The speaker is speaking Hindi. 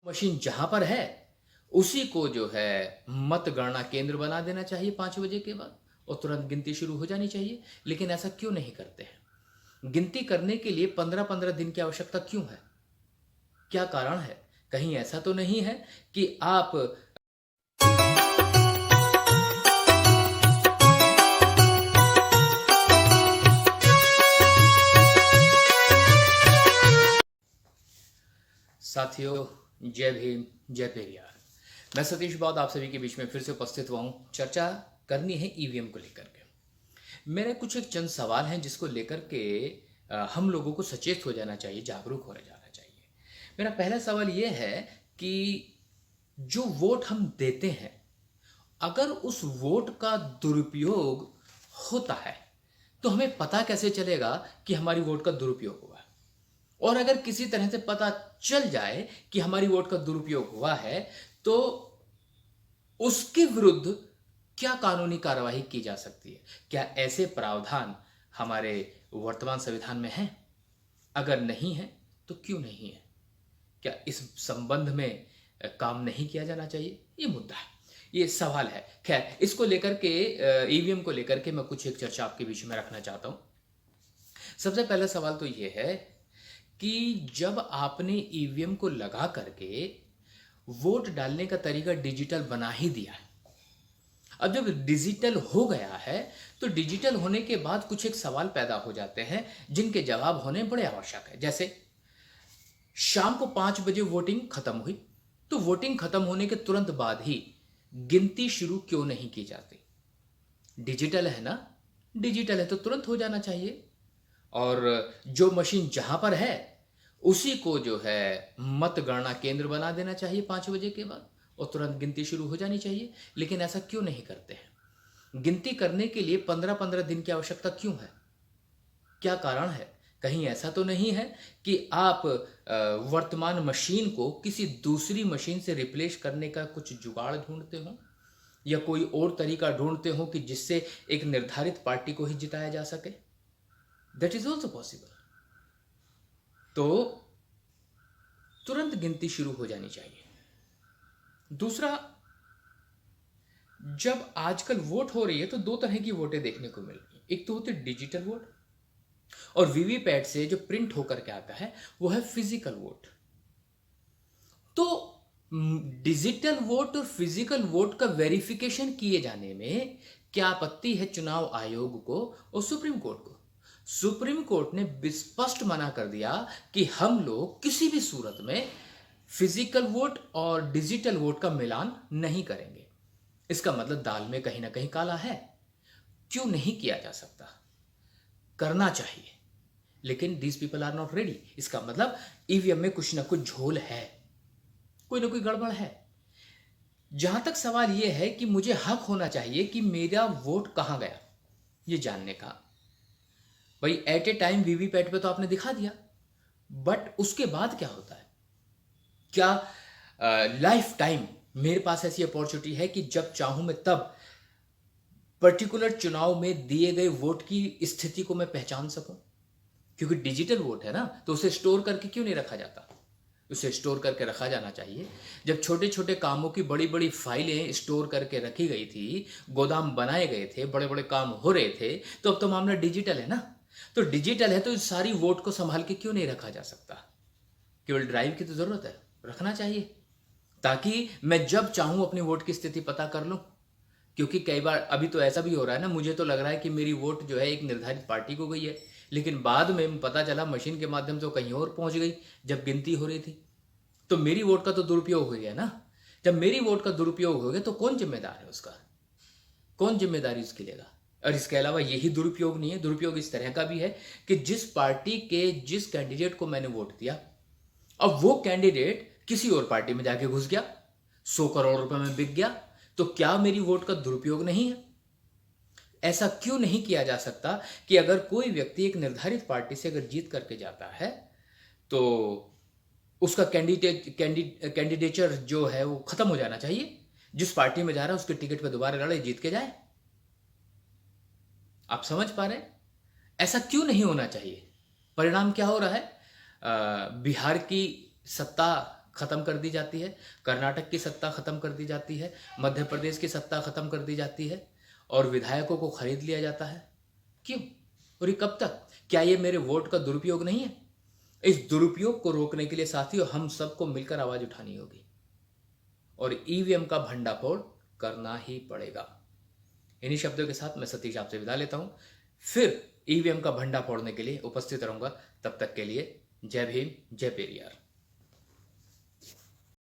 मशीन जहां पर है उसी को जो है मतगणना केंद्र बना देना चाहिए 5 बजे के बाद और तुरंत गिनती शुरू हो जानी चाहिए। लेकिन ऐसा क्यों नहीं करते हैं? गिनती करने के लिए 15-15 दिन की आवश्यकता क्यों है? क्या कारण है? कहीं ऐसा तो नहीं है कि आप साथियों, जय भीम, जय पेरियार। मैं सतीश बौद्ध आप सभी के बीच में फिर से उपस्थित हुआ हूं। चर्चा करनी है ईवीएम को लेकर के। मेरे कुछ एक चंद सवाल हैं जिसको लेकर के हम लोगों को सचेत हो जाना चाहिए, जागरूक हो जाना चाहिए। मेरा पहला सवाल यह है कि जो वोट हम देते हैं, अगर उस वोट का दुरुपयोग होता है तो हमें पता कैसे चलेगा कि हमारी वोट का दुरुपयोग हुआ है? और अगर किसी तरह से पता चल जाए कि हमारी वोट का दुरुपयोग हुआ है तो उसके विरुद्ध क्या कानूनी कार्यवाही की जा सकती है? क्या ऐसे प्रावधान हमारे वर्तमान संविधान में हैं? अगर नहीं है तो क्यों नहीं है? क्या इस संबंध में काम नहीं किया जाना चाहिए? ये मुद्दा है, ये सवाल है। खैर, इसको लेकर के ईवीएम को लेकर के मैं कुछ एक चर्चा आपके बीच में रखना चाहता हूं। सबसे पहला सवाल तो यह है कि जब आपने ईवीएम को लगा करके वोट डालने का तरीका डिजिटल बना ही दिया है, अब जब डिजिटल हो गया है तो डिजिटल होने के बाद कुछ एक सवाल पैदा हो जाते हैं जिनके जवाब होने बड़े आवश्यक है। जैसे शाम को 5 बजे वोटिंग खत्म हुई तो वोटिंग खत्म होने के तुरंत बाद ही गिनती शुरू क्यों नहीं की जाती? डिजिटल है ना, डिजिटल है तो तुरंत हो जाना चाहिए। और जो मशीन जहां पर है उसी को जो है मतगणना केंद्र बना देना चाहिए 5 बजे के बाद और तुरंत गिनती शुरू हो जानी चाहिए। लेकिन ऐसा क्यों नहीं करते हैं? गिनती करने के लिए 15-15 दिन की आवश्यकता क्यों है? क्या कारण है? कहीं ऐसा तो नहीं है कि आप वर्तमान मशीन को किसी दूसरी मशीन से रिप्लेस करने का कुछ जुगाड़ ढूंढते हो या कोई और तरीका ढूंढते हो कि जिससे एक निर्धारित पार्टी को ही जिताया जा सके? That is also possible. तो तुरंत गिनती शुरू हो जानी चाहिए। दूसरा, जब आजकल वोट हो रही है तो दो तरह की वोटें देखने को मिल रही है। एक तो होती है डिजिटल वोट और वीवीपैट से जो प्रिंट होकर के आता है वो है फिजिकल वोट। तो डिजिटल वोट और फिजिकल वोट का वेरिफिकेशन किए जाने में क्या आपत्ति है चुनाव आयोग को और सुप्रीम कोर्ट को? सुप्रीम कोर्ट ने स्पष्ट मना कर दिया कि हम लोग किसी भी सूरत में फिजिकल वोट और डिजिटल वोट का मिलान नहीं करेंगे। इसका मतलब दाल में कहीं ना कहीं काला है। क्यों नहीं किया जा सकता? करना चाहिए, लेकिन these people are not ready. इसका मतलब ईवीएम में कुछ ना कुछ झोल है, कोई ना कोई गड़बड़ है। जहां तक सवाल यह है कि मुझे हक होना चाहिए कि मेरा वोट कहां गया ये जानने का। भाई एट ए टाइम वीवीपैट पे तो आपने दिखा दिया, बट उसके बाद क्या होता है? क्या लाइफ टाइम मेरे पास ऐसी अपॉर्चुनिटी है कि जब चाहूं मैं तब पर्टिकुलर चुनाव में दिए गए वोट की स्थिति को मैं पहचान सकूं? क्योंकि डिजिटल वोट है ना, तो उसे स्टोर करके क्यों नहीं रखा जाता? उसे स्टोर करके रखा जाना चाहिए। जब छोटे छोटे कामों की बड़ी बड़ी फाइलें स्टोर करके रखी गई थी, गोदाम बनाए गए थे, बड़े बड़े काम हो रहे थे, तो अब तो मामला डिजिटल है ना। तो डिजिटल है तो इस सारी वोट को संभाल के क्यों नहीं रखा जा सकता? केवल ड्राइव की तो जरूरत है, रखना चाहिए ताकि मैं जब चाहूं अपनी वोट की स्थिति पता कर लूं। क्योंकि कई बार अभी तो ऐसा भी हो रहा है ना, मुझे तो लग रहा है कि मेरी वोट जो है एक निर्धारित पार्टी को गई है, लेकिन बाद में पता चला मशीन के माध्यम से कहीं और पहुंच गई जब गिनती हो रही थी। तो मेरी वोट का तो दुरुपयोग हो गया ना। जब मेरी वोट का दुरुपयोग हो गया तो कौन जिम्मेदार है उसका? कौन जिम्मेदारी उसकी लेगा? और इसके अलावा यही दुरुपयोग नहीं है, दुरुपयोग इस तरह का भी है कि जिस पार्टी के जिस कैंडिडेट को मैंने वोट दिया, अब वो कैंडिडेट किसी और पार्टी में जाके घुस गया, 100 करोड़ रुपए में बिक गया, तो क्या मेरी वोट का दुरुपयोग नहीं है? ऐसा क्यों नहीं किया जा सकता कि अगर कोई व्यक्ति एक निर्धारित पार्टी से अगर जीत करके जाता है तो उसका कैंडिडेचर जो है वो खत्म हो जाना चाहिए। जिस पार्टी में जा रहा है उसके टिकट पे दोबारा लड़े, जीत के जाए। आप समझ पा रहे हैं? ऐसा क्यों नहीं होना चाहिए? परिणाम क्या हो रहा है? बिहार की सत्ता खत्म कर दी जाती है, कर्नाटक की सत्ता खत्म कर दी जाती है, मध्य प्रदेश की सत्ता खत्म कर दी जाती है और विधायकों को खरीद लिया जाता है। क्यों और ये कब तक? क्या ये मेरे वोट का दुरुपयोग नहीं है? इस दुरुपयोग को रोकने के लिए साथियों हम सबको मिलकर आवाज उठानी होगी और ईवीएम का भंडाफोड़ करना ही पड़ेगा। इन्हीं शब्दों के साथ मैं सतीश आपसे विदा लेता हूं। फिर ईवीएम का भंडा फोड़ने के लिए उपस्थित रहूंगा। तब तक के लिए जय भीम, जय पेरियार।